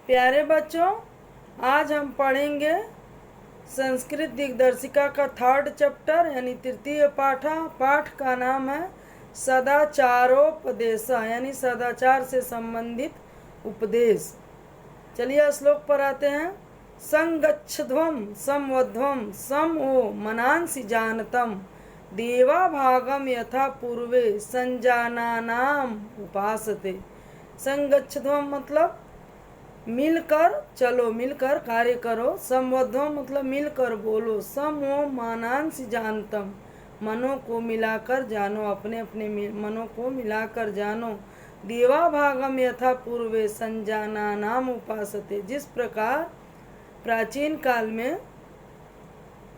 प्यारे बच्चों, आज हम पढ़ेंगे संस्कृत दिग्दर्शिका का 3rd चैप्टर यानी तृतीय पाठ का नाम है सदाचारोपदेश यानी सदाचार से संबंधित उपदेश। चलिए श्लोक पर आते हैं। संगच्छध्वम संवध्वम सम ओ मनांसि जानतम देवा भागम यथा पूर्वे संजानानाम उपासते। संगच्छध्वम मतलब मिलकर चलो, मिलकर कार्य करो। संबद्धम मतलब मिलकर बोलो। समो मानांसि जानतम मनों को मिलाकर जानो, अपने अपने मनों को मिलाकर जानो। देवा भागम यथा पूर्वे संजाना नाम उपासते। जिस प्रकार प्राचीन काल में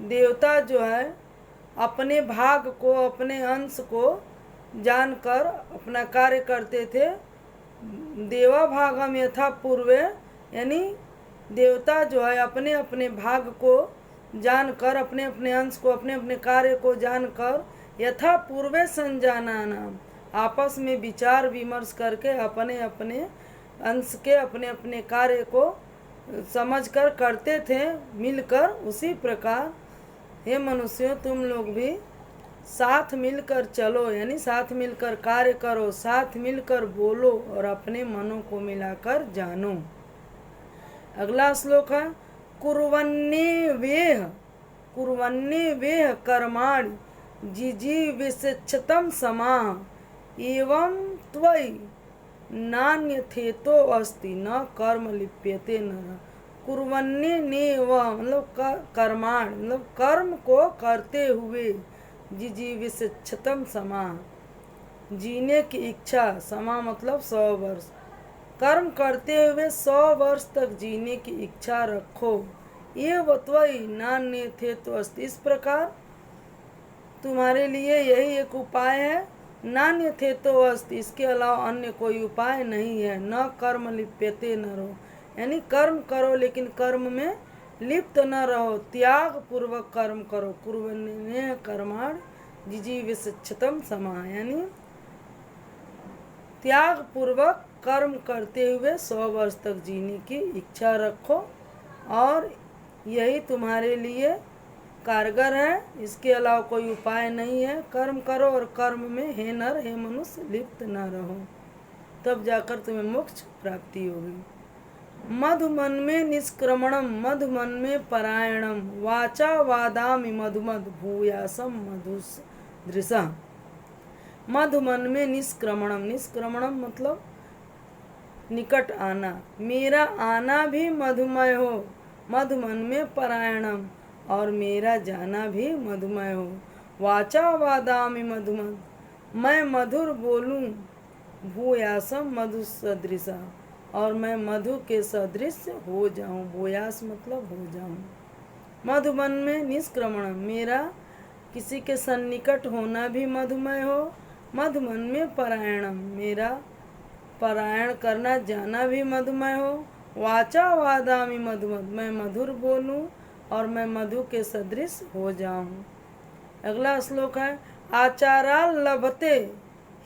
देवता जो है अपने भाग को, अपने अंश को जानकर अपना कार्य करते थे। देवा भागम यथा पूर्वे यानी देवता जो है अपने अपने भाग को जानकर, अपने अपने अंश को, अपने अपने कार्य को जानकर यथा पूर्वे संजाना नाम आपस में विचार विमर्श करके अपने अपने अंश के, अपने अपने कार्य को समझकर करते थे मिलकर। उसी प्रकार हे मनुष्यों, तुम लोग भी साथ मिलकर चलो यानी साथ मिलकर कार्य करो, साथ मिलकर बोलो और अपने मनों को मिलाकर जानो। अगला श्लोक है कुर्वन्नेवेह कर्माणि जिजीविषच्छतं समाः एवं त्वयि नान्यथेतो अस्ति न कर्म लिप्यते नरः। कुर्वन्नेव मतलब कर्माणि मतलब कर्म को करते हुए, जिजीविषच्छतं समाः जीने की इच्छा, समा मतलब 100 वर्ष, कर्म करते हुए 100 वर्ष तक जीने की इच्छा रखो। ये वत्वई नान्यथेतो अस्ति। इस प्रकार तुम्हारे लिए यही एक उपाय है। नान्यथेतो अस्ति, इसके अलावा अन्य कोई उपाय नहीं है। न कर्म लिप्यते नरो यानी कर्म करो लेकिन कर्म में लिप्त न रहो, त्याग पूर्वक कर्म करो। कुर्वन्नेह कर्माणि जिजीविषच्छतं समाः यानी त्याग पूर्वक कर्म करते हुए 100 वर्ष तक जीने की इच्छा रखो और यही तुम्हारे लिए कारगर है। इसके अलावा कोई उपाय नहीं है। कर्म करो और कर्म में हे नर हे मनुष्य लिप्त न रहो, तब जाकर तुम्हें मोक्ष प्राप्ति होगी। मधुमन में निष्क्रमणम मधुमन में परायणम वाचा वादामि मधुमद भूयासम मधुसदृशः। मधुमन में निष्क्रमणम, निष्क्रमणम मतलब निकट आना, मेरा आना भी मधुमय हो। मधुमन में परायणम और मेरा जाना भी मधुमय हो। वाचा वादामि मधुमद मैं मधुर बोलूं, भूयासम मधु सदृशा और मैं मधु के सदृश हो जाऊं। भूयास मतलब हो जाऊं। मधुमन में निष्क्रमणम मेरा किसी के सन्निकट होना भी मधुमय हो। मधुमन में परायणम मेरा परायण करना जाना भी मधुमय हो। वाचा वादामि मधुमद मैं मधुर बोलूं और मैं मधु के सदृश हो जाऊं। अगला श्लोक है आचारा लभते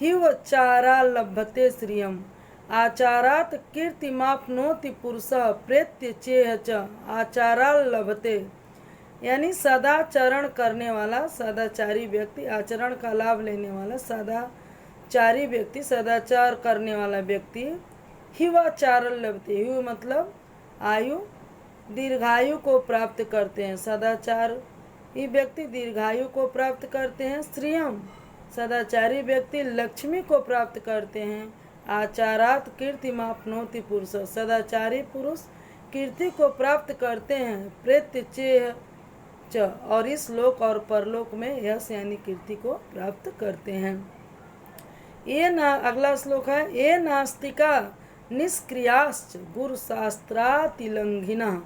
हिवचारा लभते श्रियम आचारात कीर्तिमाप्नोति पुरुषः प्रेत्य चेह च। आचारा लभते यानी सदाचरण करने वाला, सदाचारी व्यक्ति, आचरण का लाभ लेने वाला सदाचारी व्यक्ति, सदाचार करने वाला व्यक्ति। हिवाचार लभते, हिव मतलब आयु, दीर्घायु को प्राप्त करते हैं। सदाचार ये व्यक्ति दीर्घायु को प्राप्त करते हैं। श्रियम सदाचारी व्यक्ति लक्ष्मी को प्राप्त करते हैं। आचारात कीर्तिमाप्नोति पुरुष सदाचारी पुरुष कीर्ति को प्राप्त करते हैं। प्रेत्य चेह च और इस लोक और परलोक में यश यानी कीर्ति को प्राप्त करते हैं। अगला श्लोक है ये नास्तिका निष्क्रियाश्च गुरु शास्त्रातिलंघिनः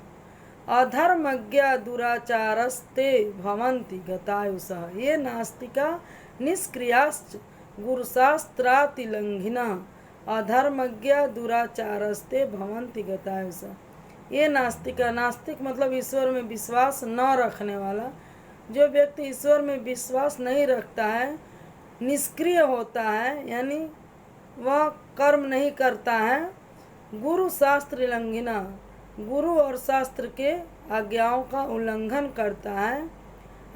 अधर्मज्ञा दुराचारस्ते भवन्ति गतायुषः। ये नास्तिका निष्क्रियाश्च गुरु शास्त्रातिलंघिनः अधर्मज्ञा दुराचारस्ते भवन्ति गतायुषः। ये नास्तिका, नास्तिक मतलब ईश्वर में विश्वास न रखने वाला। जो व्यक्ति ईश्वर में विश्वास नहीं रखता है, निष्क्रिय होता है यानी वह कर्म नहीं करता है, गुरु शास्त्र लंघना, गुरु और शास्त्र के आज्ञाओं का उल्लंघन करता है,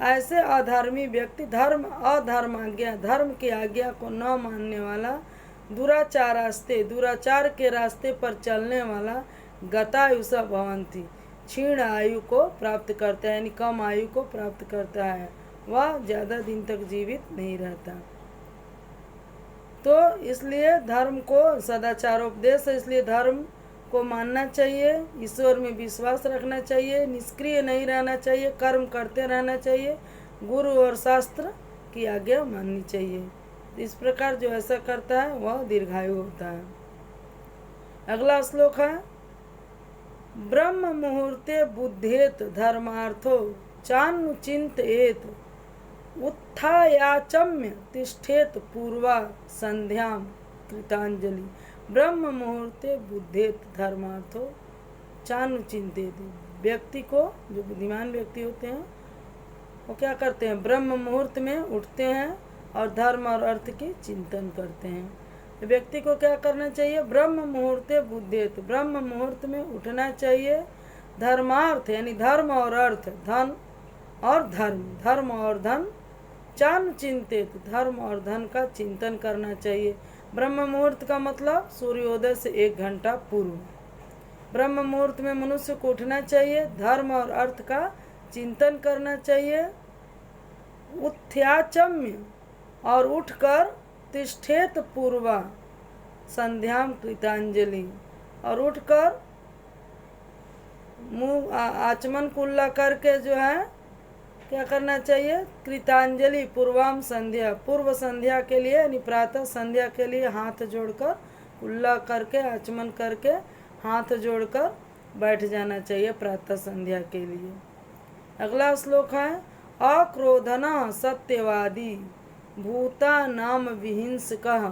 ऐसे अधर्मी व्यक्ति धर्म की आज्ञा को न मानने वाला, दुराचार के रास्ते पर चलने वाला, गतायुषा भवंती, क्षीण आयु को प्राप्त करता है, यानी कम आयु को प्राप्त करता है, वह ज़्यादा दिन तक जीवित नहीं रहता। तो इसलिए धर्म को सदाचारोपदेश है, इसलिए धर्म को मानना चाहिए, ईश्वर में विश्वास रखना चाहिए, निष्क्रिय नहीं रहना चाहिए, कर्म करते रहना चाहिए, गुरु और शास्त्र की आज्ञा माननी चाहिए। इस प्रकार जो ऐसा करता है वह दीर्घायु होता है। अगला श्लोक है, ब्रह्म मुहूर्ते बुद्धेत धर्मार्थो चानुचिंतयेत उत्थायाचम्य तिष्ठेत पूर्वा संध्याम कृतांजलि। ब्रह्म मुहूर्ते बुद्धेत धर्मार्थो चानुचिंतेत। व्यक्ति को, जो बुद्धिमान व्यक्ति होते हैं, वो क्या करते हैं, ब्रह्म मुहूर्त में उठते हैं और धर्म और अर्थ की चिंतन करते हैं। व्यक्ति को क्या करना चाहिए, ब्रह्म मुहूर्ते बुद्धेत, ब्रह्म मुहूर्त में उठना चाहिए, धर्मार्थ यानी धर्म और अर्थ, धन और धर्म, धर्म और धन, चान चिंतित, धर्म और धन का चिंतन करना चाहिए। ब्रह्म मुहूर्त का मतलब सूर्योदय से 1 घंटा पूर्व। ब्रह्म मुहूर्त में मनुष्य को उठना चाहिए, धर्म और अर्थ का चिंतन करना चाहिए, उत्थ्याचम्य और उठकर, तिष्ठेत पूर्वा संध्याम कृतांजलि, और उठकर मुंह आचमन कुल्ला करके जो है क्या करना चाहिए, कृतांजलि, पूर्वाम संध्या, पूर्व संध्या के लिए यानी प्रातः संध्या के लिए हाथ जोड़कर, कुल्ला करके, आचमन करके हाथ जोड़कर बैठ जाना चाहिए प्रातः संध्या के लिए। अगला श्लोक है, अक्रोधना सत्यवादी भूता नाम विहिंसकः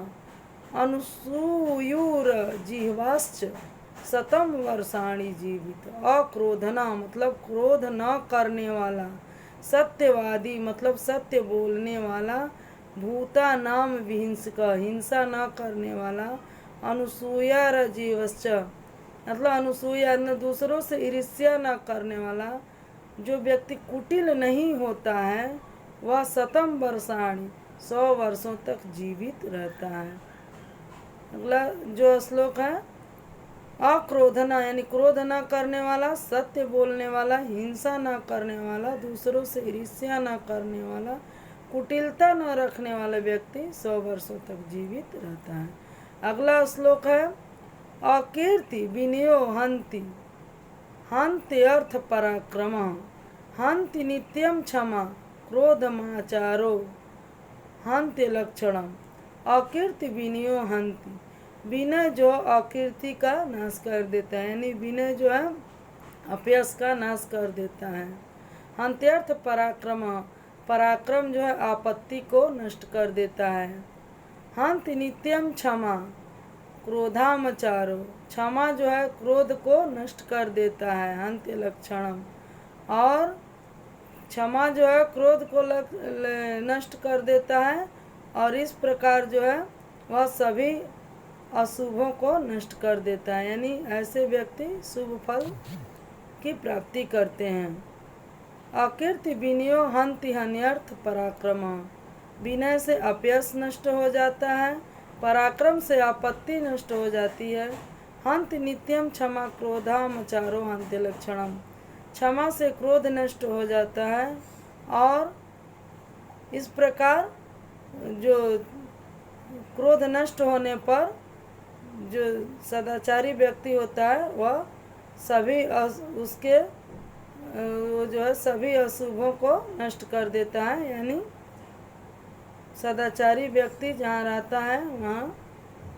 अनुसूयुर जिह्वाश्च शतम वर्षाणि जीवित। अक्रोधना मतलब क्रोध न करने वाला, सत्यवादी मतलब सत्य बोलने वाला, भूता नाम विहिंसकः हिंसा न करने वाला, अनुसूया जीवश्च मतलब अनुसूया दूसरों से ईर्ष्या न करने वाला, जो व्यक्ति कुटिल नहीं होता है वह शतम वर्षाणि 100 वर्षों तक जीवित रहता है। अगला जो श्लोक है, अक्रोधना यानी क्रोध न करने वाला, सत्य बोलने वाला, हिंसा न करने वाला, दूसरों से ईर्ष्या न करने वाला, कुटिलता न रखने वाला व्यक्ति 100 वर्षों तक जीवित रहता है। अगला श्लोक है, अकीर्ति विनयो हंति हंति अर्थ पराक्रम हंति नित्यम क्षमा क्रोधमाचारो हंति लक्षणम। अकीर्ति विनयो हंति, विनय जो अकीर्ति का नाश कर देता है, यानी विनय जो है अपयश का नाश कर देता है। हंत्यर्थ पराक्रम, पराक्रम जो है आपत्ति को नष्ट कर देता है। हंत नित्यम क्षमा क्रोधामचारो, क्षमा जो है क्रोध को नष्ट कर देता है, हंत्य लक्षणम। और क्षमा जो है क्रोध को नष्ट कर देता है, और इस प्रकार जो है वह सभी अशुभों को नष्ट कर देता है, यानी ऐसे व्यक्ति शुभ फल की प्राप्ति करते हैं। अकीर्ति विनयो हंति हन्यर्थ पराक्रम, विनय से अपयश नष्ट हो जाता है, पराक्रम से आपत्ति नष्ट हो जाती है। हंति नित्यम क्षमा क्रोधामचारो हंत्य लक्षणम, क्षमा से क्रोध नष्ट हो जाता है, और इस प्रकार जो क्रोध नष्ट होने पर जो सदाचारी व्यक्ति होता है वह सभी उसके वो जो है सभी अशुभों को नष्ट कर देता है, यानी सदाचारी व्यक्ति जहाँ रहता है वहाँ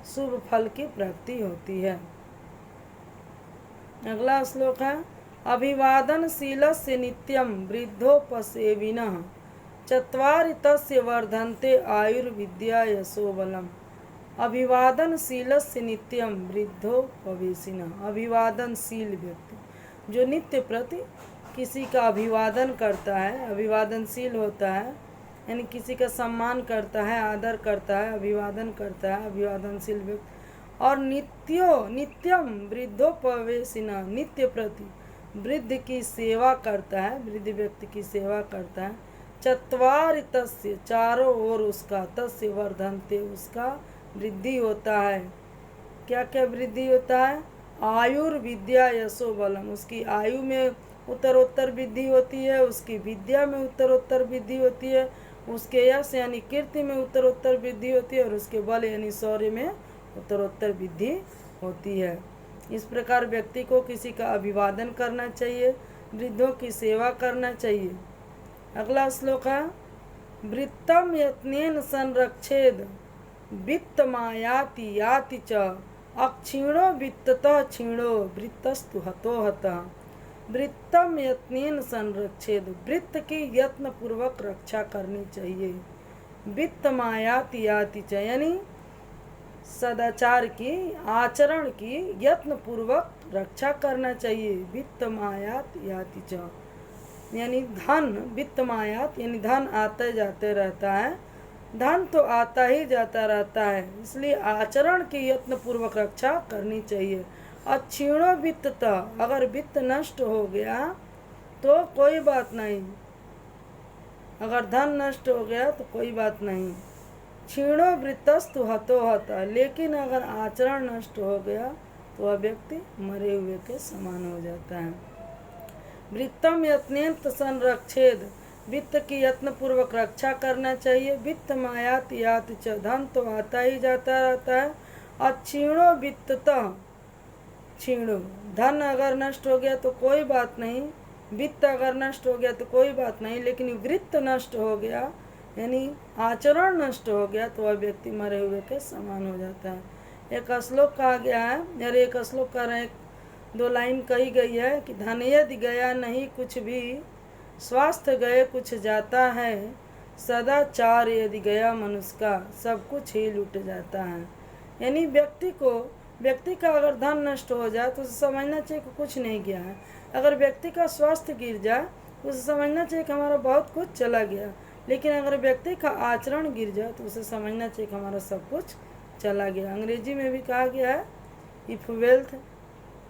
शुभ फल की प्राप्ति होती है। अगला श्लोक है, अभिवादनशीलस्य नित्यं वृद्धोपसेविनः चत्वारि तस्य वर्धन्ते आयुर्विद्या यशोबलम्। अभिवादनशीलस्य नित्यं वृद्धोपवेशिनः, अभिवादनशील व्यक्ति जो नित्य प्रति किसी का अभिवादन करता है, अभिवादनशील होता है, यानी किसी का सम्मान करता है, आदर करता है, अभिवादन करता है, अभिवादनशील व्यक्ति। और नित्यम वृद्धोपवेशिना, नित्य प्रति वृद्ध की सेवा करता है, वृद्ध व्यक्ति की सेवा करता है। चत्वारि तस्य, चारों ओर उसका, तस्य वर्धन्ते, उसका वृद्धि होता है। क्या क्या वृद्धि होता है? आयुर्विद्या यशो बलम, उसकी आयु में उत्तरोत्तर वृद्धि होती है, उसकी विद्या में उत्तरोत्तर वृद्धि होती है, उसके यश यानी कीर्ति में उत्तरोत्तर वृद्धि होती है, और उसके बल यानी शौर्य में उत्तरोत्तर वृद्धि होती है। इस प्रकार व्यक्ति को किसी का अभिवादन करना चाहिए, वृद्धों की सेवा करना चाहिए। अगला श्लोक है, वृत्तम यत्नेन संरक्षेद वित्तमायाति याति च, अक्षीणो वित्ततः क्षीणो वृत्तस्तु हतो हतः। वृत्तम यत्नेन संरक्षेद, वृत्त की यत्न पूर्वक रक्षा करनी चाहिए। वित्तमायाति याति च, यानी सदाचार की, आचरण की यत्न पूर्वक रक्षा करना चाहिए। वित्तमायात याति च, यानी धन, वित्तमायात यानी धन आते जाते रहता है, धन तो आता ही जाता रहता है, इसलिए आचरण की यत्न पूर्वक रक्षा करनी चाहिए। अक्षीणो वित्त, अगर वित्त नष्ट हो गया तो कोई बात नहीं, अगर धन नष्ट हो गया तो कोई बात नहीं। क्षीणो वृत्तस्तु हतो हतः, लेकिन अगर आचरण नष्ट हो गया तो वह व्यक्ति मरे हुए के समान हो जाता है। वृत्तम यत्नेन संरक्षेद, वित्त की यत्न पूर्वक रक्षा करना चाहिए। वित्त मायात यात च, धन तो आता ही जाता रहता है। अक्षीणो वित्ततः क्षीणो, धन अगर नष्ट हो गया तो कोई बात नहीं, वित्त अगर नष्ट हो गया तो कोई बात नहीं, लेकिन वृत्त नष्ट हो गया यानी आचरण नष्ट हो गया तो वह व्यक्ति मरे हुए के समान हो जाता है। एक श्लोक कहा गया है, और एक श्लोक का एक दो लाइन कही गई है कि धन यदि गया नहीं कुछ भी, स्वास्थ्य गए कुछ जाता है, सदाचार यदि गया मनुष्य का, सब कुछ ही लूट जाता है। यानी व्यक्ति का अगर धन नष्ट हो जाए तो उसे समझना चाहिए कि कुछ नहीं गया है। अगर व्यक्ति का स्वास्थ्य गिर जाए तो उसे समझना चाहिए कि हमारा बहुत कुछ चला गया। लेकिन अगर व्यक्ति का आचरण गिर जाए तो उसे समझना चाहिए कि हमारा सब कुछ चला गया। अंग्रेजी में भी कहा गया है, if wealth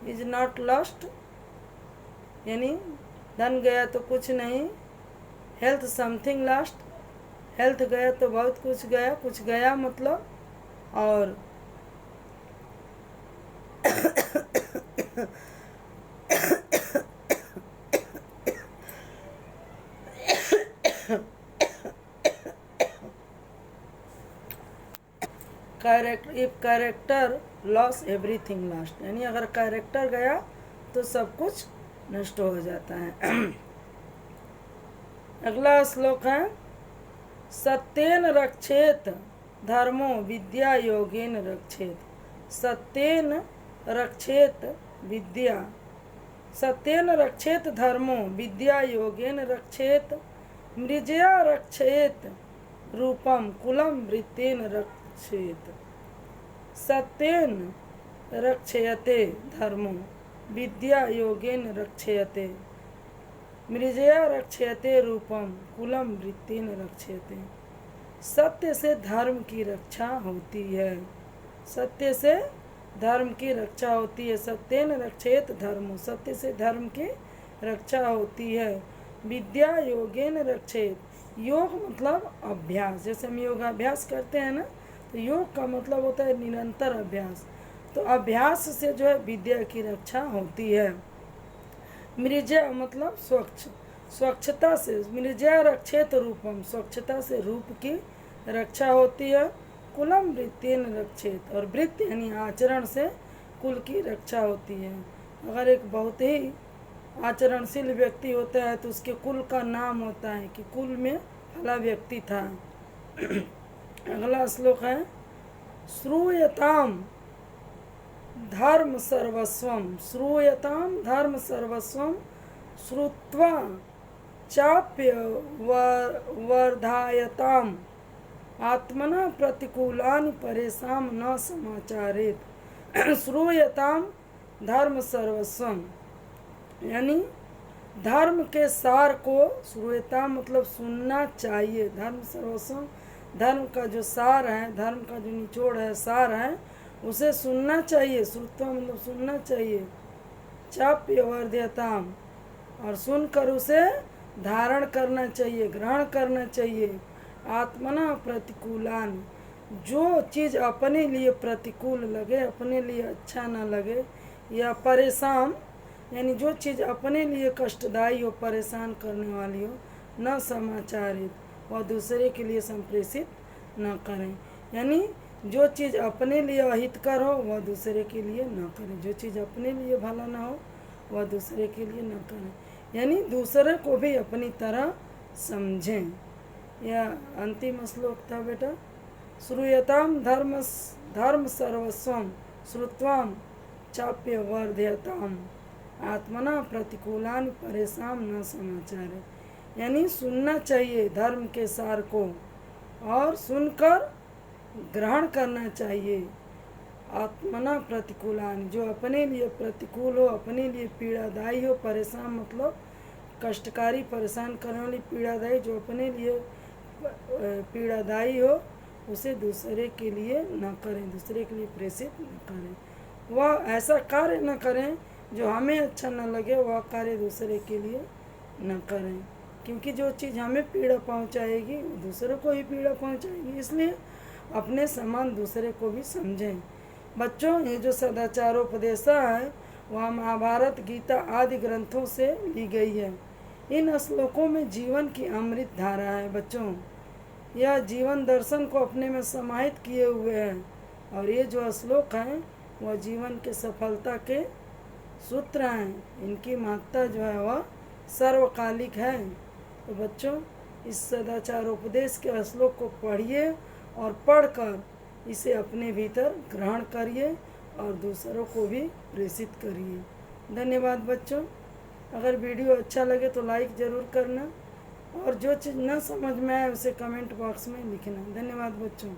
is not lost, यानी धन गया तो कुछ नहीं, हेल्थ समथिंग लॉस्ट, हेल्थ गया तो बहुत कुछ गया, कुछ गया मतलब। और if character loss everything lost, यानी अगर कैरेक्टर गया तो सब कुछ नष्ट हो जाता है। अगला श्लोक है, सत्येन रक्षेत धर्मो विद्या योगेन रक्षेत। सत्येन रक्षेत विद्या, सत्येन रक्षेत धर्मो विद्या योगेन रक्षेत। मृजया रक्षेत रूपम कुलम वृत्तेन रक्षेत। सत्येन रक्षयते धर्मो विद्या योगेन रक्षयते। मृजया रक्षयते रूपम कुलम वृत्तेन रक्षयते। सत्य से धर्म की रक्षा होती है, सत्य से धर्म की रक्षा होती है। सत्येन रक्षेत धर्मो, सत्य से धर्म की रक्षा होती है। विद्या योगेन रक्षेत, योग मतलब अभ्यास, जैसे हम योगाभ्यास करते हैं ना, तो योग का मतलब होता है निरंतर अभ्यास। तो अभ्यास से जो है विद्या की रक्षा होती है। मृजया मतलब स्वच्छ, स्वच्छता से, मृजया रक्षेत रूपम, स्वच्छता से रूप की रक्षा होती है। कुलम वृत्तेन रक्षेत, और वृत्ति यानी आचरण से कुल की रक्षा होती है। अगर एक बहुत ही आचरणशील व्यक्ति होता है तो उसके कुल का नाम होता है कि कुल में फला व्यक्ति था। अगला श्लोक है, श्रूयताम धर्म सर्वस्वम, श्रूयताम धर्म सर्वस्वम श्रुत्वा चाप्य वर्धायताम आत्मना प्रतिकूलानि परेशान न समाचारेत। श्रूयताम धर्म सर्वस्वम, यानी धर्म के सार को, श्रूयताम मतलब सुनना चाहिए। धर्म सर्वस्वम, धर्म का जो सार है, धर्म का जो निचोड़ है, सार है, उसे सुनना चाहिए। श्रुत्वा मतलब सुनना चाहिए। चाप्य वर्ध्यताम, और सुनकर उसे धारण करना चाहिए, ग्रहण करना चाहिए। आत्मना प्रतिकूलान, जो चीज़ अपने लिए प्रतिकूल लगे, अपने लिए अच्छा न लगे, या परेशान यानी जो चीज़ अपने लिए कष्टदायी हो, परेशान करने वाली हो, न समाचारित, वह दूसरे के लिए संप्रेषित न करें। यानी जो चीज़ अपने लिए अहितकर हो वह दूसरे के लिए न करें, जो चीज़ अपने लिए भला न हो वह दूसरे के लिए न करें। यानी दूसरे को भी अपनी तरह समझें। यह अंतिम श्लोक था बेटा। श्रूयताम धर्म धर्म सर्वस्वम श्रुत्वाम चाप्य वर्ध्यताम आत्मना प्रतिकूलान परेशान न समाचार। यानी सुनना चाहिए धर्म के सार को और सुनकर ग्रहण करना चाहिए। आत्मना प्रतिकूलान, जो अपने लिए प्रतिकूल हो, अपने लिए पीड़ादायी हो, परेशान मतलब कष्टकारी, परेशान करने वाली, पीड़ादायी, जो अपने लिए पीड़ादायी हो उसे दूसरे के लिए न करें, दूसरे के लिए प्रेषित न करें। वह ऐसा कार्य न करें जो हमें अच्छा न लगे, वह कार्य दूसरे के लिए न करें, क्योंकि जो चीज़ हमें पीड़ा पहुंचाएगी वो दूसरे को ही पीड़ा पहुंचाएगी। इसलिए अपने समान दूसरे को भी समझें। बच्चों, ये जो सदाचारोपदेशा है वह महाभारत, गीता आदि ग्रंथों से ली गई है। इन श्लोकों में जीवन की अमृत धारा है। बच्चों, यह जीवन दर्शन को अपने में समाहित किए हुए हैं, और ये जो श्लोक हैं वह जीवन के सफलता के सूत्र हैं। इनकी महत्ता जो है वह सर्वकालिक है। तो बच्चों, इस सदाचारोपदेश के श्लोक को पढ़िए और पढ़कर इसे अपने भीतर ग्रहण करिए और दूसरों को भी प्रेषित करिए। धन्यवाद बच्चों। अगर वीडियो अच्छा लगे तो लाइक ज़रूर करना, और जो चीज़ न समझ में आए उसे कमेंट बॉक्स में लिखना। धन्यवाद बच्चों।